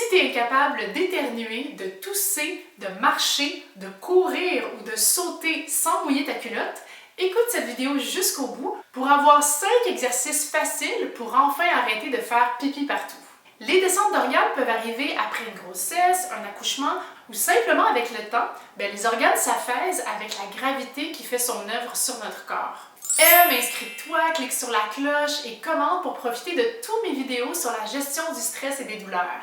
Si tu es incapable d'éternuer, de tousser, de marcher, de courir ou de sauter sans mouiller ta culotte, écoute cette vidéo jusqu'au bout pour avoir 5 exercices faciles pour enfin arrêter de faire pipi partout. Les descentes d'organes peuvent arriver après une grossesse, un accouchement ou simplement avec le temps. Les organes s'affaissent avec la gravité qui fait son œuvre sur notre corps. Aime, inscris-toi, clique sur la cloche et commente pour profiter de toutes mes vidéos sur la gestion du stress et des douleurs.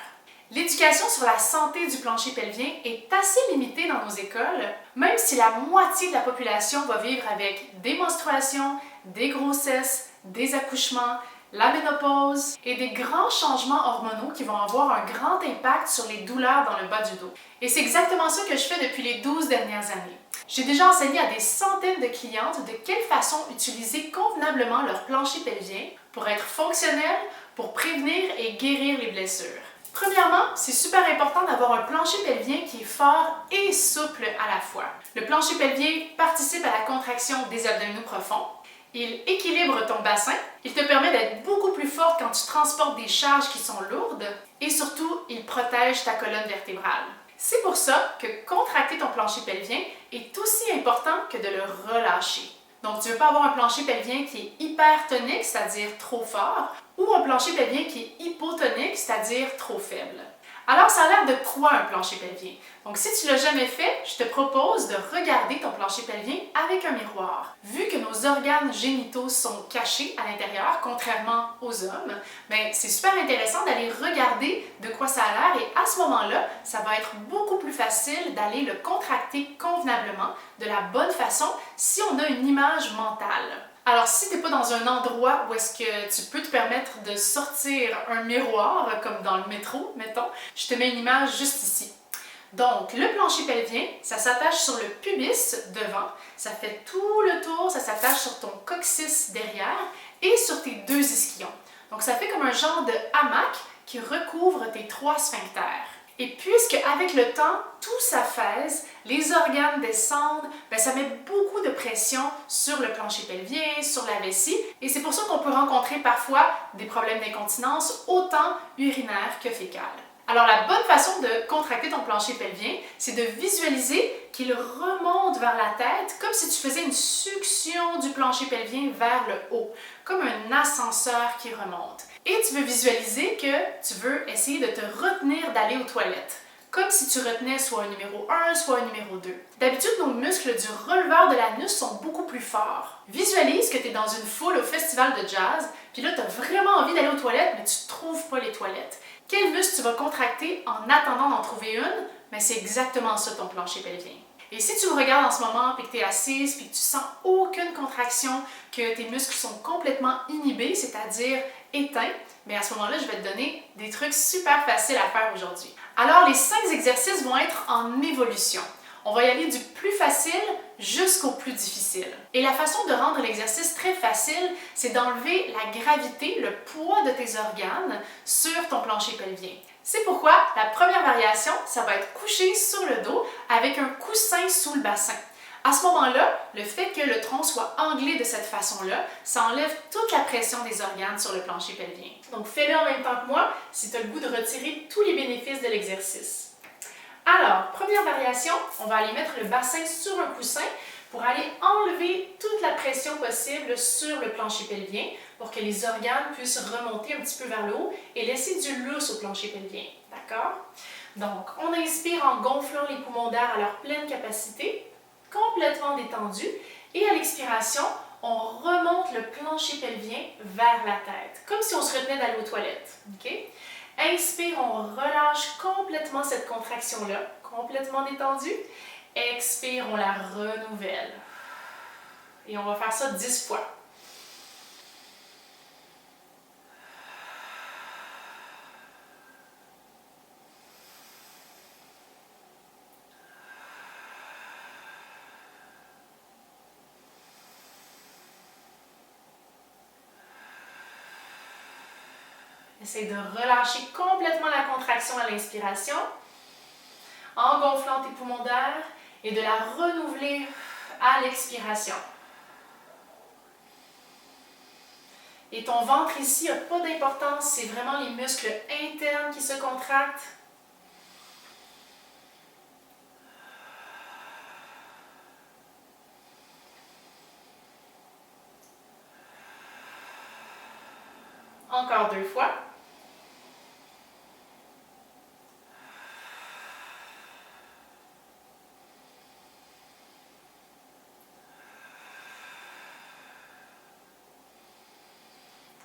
L'éducation sur la santé du plancher pelvien est assez limitée dans nos écoles, même si la moitié de la population va vivre avec des menstruations, des grossesses, des accouchements, la ménopause et des grands changements hormonaux qui vont avoir un grand impact sur les douleurs dans le bas du dos. Et c'est exactement ça que je fais depuis les 12 dernières années. J'ai déjà enseigné à des centaines de clientes de quelle façon utiliser convenablement leur plancher pelvien pour être fonctionnel, pour prévenir et guérir les blessures. Premièrement, c'est super important d'avoir un plancher pelvien qui est fort et souple à la fois. Le plancher pelvien participe à la contraction des abdominaux profonds. Il équilibre ton bassin, il te permet d'être beaucoup plus forte quand tu transportes des charges qui sont lourdes et surtout, il protège ta colonne vertébrale. C'est pour ça que contracter ton plancher pelvien est aussi important que de le relâcher. Donc, tu ne veux pas avoir un plancher pelvien qui est hypertonique, c'est-à-dire trop fort, ou un plancher pelvien qui est hypotonique, c'est-à-dire trop faible. Alors, ça a l'air de quoi un plancher pelvien? Donc, si tu ne l'as jamais fait, je te propose de regarder ton plancher pelvien avec un miroir. Vu que nos organes génitaux sont cachés à l'intérieur, contrairement aux hommes, c'est super intéressant d'aller regarder de quoi ça a l'air et à ce moment-là, ça va être beaucoup plus facile d'aller le contracter convenablement, de la bonne façon, si on a une image mentale. Alors, si tu n'es pas dans un endroit où est-ce que tu peux te permettre de sortir un miroir, comme dans le métro, mettons, je te mets une image juste ici. Donc, le plancher pelvien, ça s'attache sur le pubis devant, ça fait tout le tour, ça s'attache sur ton coccyx derrière et sur tes 2 ischions. Donc, ça fait comme un genre de hamac qui recouvre tes 3 sphincters. Et puisque avec le temps, tout s'affaisse, les organes descendent, ça met beaucoup de pression sur le plancher pelvien, sur la vessie, et c'est pour ça qu'on peut rencontrer parfois des problèmes d'incontinence autant urinaires que fécales. Alors la bonne façon de contracter ton plancher pelvien, c'est de visualiser qu'il remonte vers la tête comme si tu faisais une succion du plancher pelvien vers le haut, comme un ascenseur qui remonte. Et tu veux visualiser que tu veux essayer de te retenir d'aller aux toilettes, comme si tu retenais soit un numéro 1, soit un numéro 2. D'habitude, nos muscles du releveur de l'anus sont beaucoup plus forts. Visualise que tu es dans une foule au festival de jazz, puis là, tu as vraiment envie d'aller aux toilettes, mais tu ne trouves pas les toilettes. Quel muscle tu vas contracter en attendant d'en trouver une? C'est exactement ça ton plancher pelvien. Et si tu me regardes en ce moment, puis que tu es assise, puis que tu sens aucune contraction, que tes muscles sont complètement inhibés, c'est-à-dire éteints, à ce moment-là, je vais te donner des trucs super faciles à faire aujourd'hui. Alors, les 5 exercices vont être en évolution. On va y aller du plus facile jusqu'au plus difficile. Et la façon de rendre l'exercice très facile, c'est d'enlever la gravité, le poids de tes organes sur ton plancher pelvien. C'est pourquoi la première variation, ça va être couché sur le dos avec un coussin sous le bassin. À ce moment-là, le fait que le tronc soit anglé de cette façon-là, ça enlève toute la pression des organes sur le plancher pelvien. Donc, fais-le en même temps que moi si tu as le goût de retirer tous les bénéfices de l'exercice. Alors, première variation, on va aller mettre le bassin sur un coussin pour aller enlever toute la pression possible sur le plancher pelvien pour que les organes puissent remonter un petit peu vers le haut et laisser du lousse au plancher pelvien. D'accord? Donc, on inspire en gonflant les poumons d'air à leur pleine capacité, complètement détendu, et à l'expiration, on remonte le plancher pelvien vers la tête, comme si on se retenait d'aller aux toilettes. Okay? Inspire, on relâche complètement cette contraction-là, complètement détendue. Expire, on la renouvelle. Et on va faire ça 10 fois. Essaye de relâcher complètement la contraction à l'inspiration, en gonflant tes poumons d'air et de la renouveler à l'expiration. Et ton ventre ici n'a pas d'importance, c'est vraiment les muscles internes qui se contractent Encore 2 fois.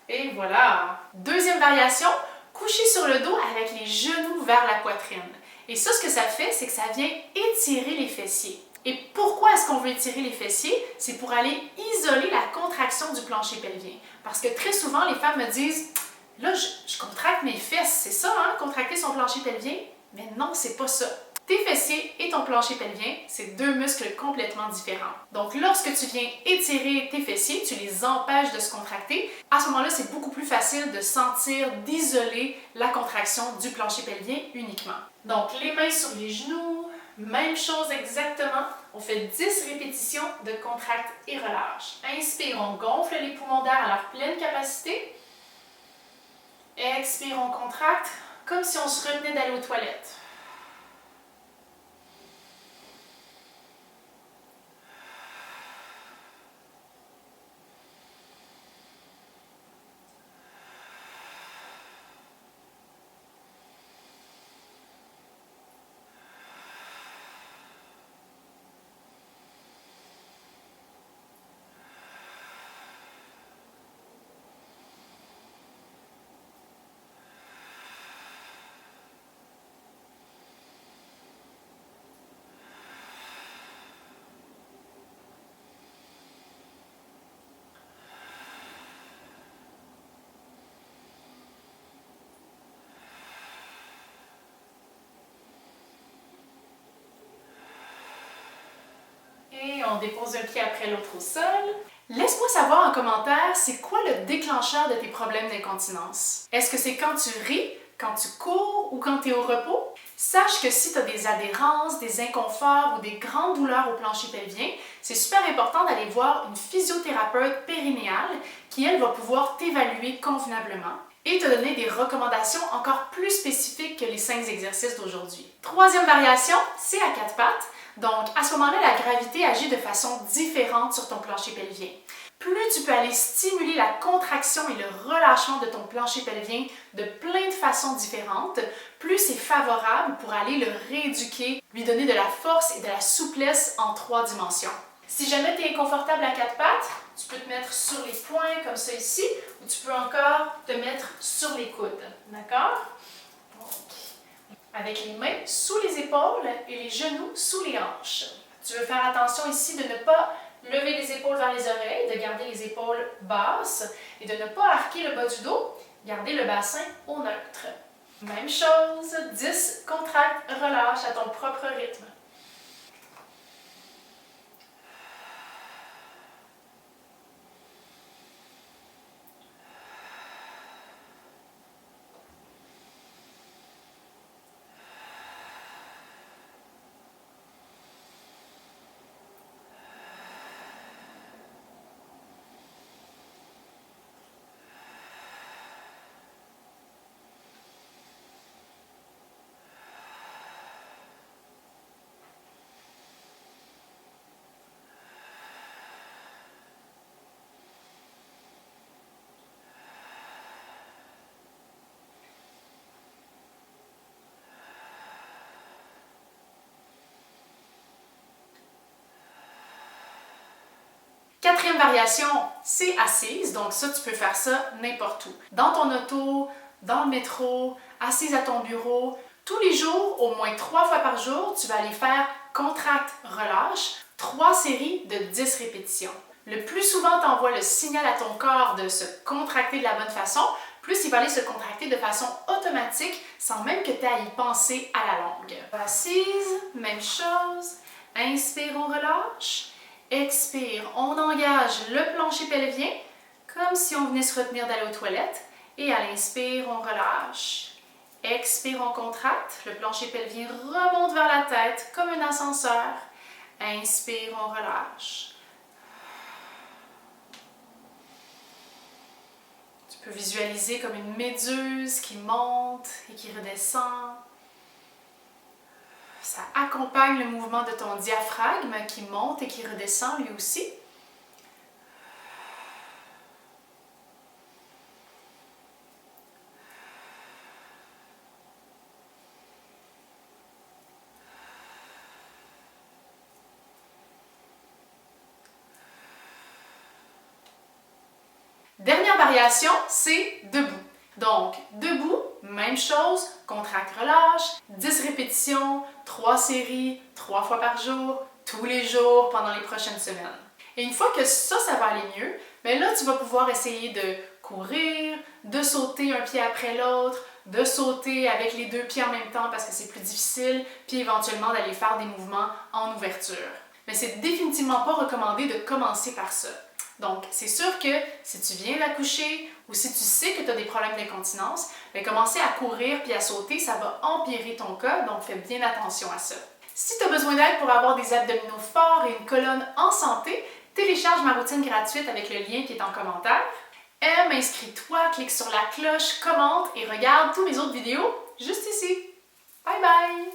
Et voilà! Deuxième variation, coucher sur le dos avec les genoux vers la poitrine. Et ça, ce que ça fait, c'est que ça vient étirer les fessiers. Et pourquoi est-ce qu'on veut étirer les fessiers? C'est pour aller isoler la contraction du plancher pelvien. Parce que très souvent, les femmes me disent « Là, je contracte mes fesses, c'est ça, hein, contracter son plancher pelvien? » Mais non, c'est pas ça. Tes fessiers et ton plancher pelvien, c'est deux muscles complètement différents. Donc, lorsque tu viens étirer tes fessiers, tu les empêches de se contracter. À ce moment-là, c'est beaucoup plus facile de sentir, d'isoler la contraction du plancher pelvien uniquement. Donc, les mains sur les genoux, même chose exactement. On fait 10 répétitions de contracte et relâche. Inspire, on gonfle les poumons d'air à leur pleine capacité. Expire, on contracte, comme si on se retenait d'aller aux toilettes. Et on dépose un pied après l'autre au sol. Laisse-moi savoir en commentaire, c'est quoi le déclencheur de tes problèmes d'incontinence? Est-ce que c'est quand tu ris, quand tu cours ou quand tu es au repos? Sache que si tu as des adhérences, des inconforts ou des grandes douleurs au plancher pelvien, c'est super important d'aller voir une physiothérapeute périnéale qui, elle, va pouvoir t'évaluer convenablement et te donner des recommandations encore plus spécifiques que les 5 exercices d'aujourd'hui. Troisième variation, c'est à 4 pattes. Donc, à ce moment-là, la gravité agit de façon différente sur ton plancher pelvien. Plus tu peux aller stimuler la contraction et le relâchement de ton plancher pelvien de plein de façons différentes, plus c'est favorable pour aller le rééduquer, lui donner de la force et de la souplesse en 3 dimensions. Si jamais tu es inconfortable à 4 pattes, tu peux te mettre sur les poings comme ça ici, ou tu peux encore te mettre sur les coudes. D'accord? Avec les mains sous les épaules et les genoux sous les hanches. Tu veux faire attention ici de ne pas lever les épaules vers les oreilles, de garder les épaules basses et de ne pas arquer le bas du dos, garder le bassin au neutre. Même chose, 10 contractes, relâche à ton propre rythme. Quatrième variation, c'est assise, donc ça, tu peux faire ça n'importe où. Dans ton auto, dans le métro, assise à ton bureau. Tous les jours, au moins 3 fois par jour, tu vas aller faire contracte, relâche, 3 séries de 10 répétitions. Le plus souvent tu envoies le signal à ton corps de se contracter de la bonne façon, plus il va aller se contracter de façon automatique sans même que tu aies à y penser à la longue. Assise, même chose. Inspire, on relâche. Expire, on engage le plancher pelvien comme si on venait se retenir d'aller aux toilettes. Et à l'inspire, on relâche. Expire, on contracte. Le plancher pelvien remonte vers la tête comme un ascenseur. Inspire, on relâche. Tu peux visualiser comme une méduse qui monte et qui redescend. Ça accompagne le mouvement de ton diaphragme qui monte et qui redescend lui aussi. Dernière variation, c'est debout. Donc, debout, même chose, contracte, relâche, 10 répétitions, 3 séries, 3 fois par jour, tous les jours pendant les prochaines semaines. Et une fois que ça va aller mieux, bien là, tu vas pouvoir essayer de courir, de sauter un pied après l'autre, de sauter avec les 2 pieds en même temps parce que c'est plus difficile, puis éventuellement d'aller faire des mouvements en ouverture. Mais c'est définitivement pas recommandé de commencer par ça. Donc, c'est sûr que si tu viens d'accoucher ou si tu sais que tu as des problèmes d'incontinence, bien, commencer à courir puis à sauter, ça va empirer ton cas, donc fais bien attention à ça. Si tu as besoin d'aide pour avoir des abdominaux forts et une colonne en santé, télécharge ma routine gratuite avec le lien qui est en commentaire. Aime, inscris-toi, clique sur la cloche, commente et regarde toutes mes autres vidéos juste ici. Bye bye!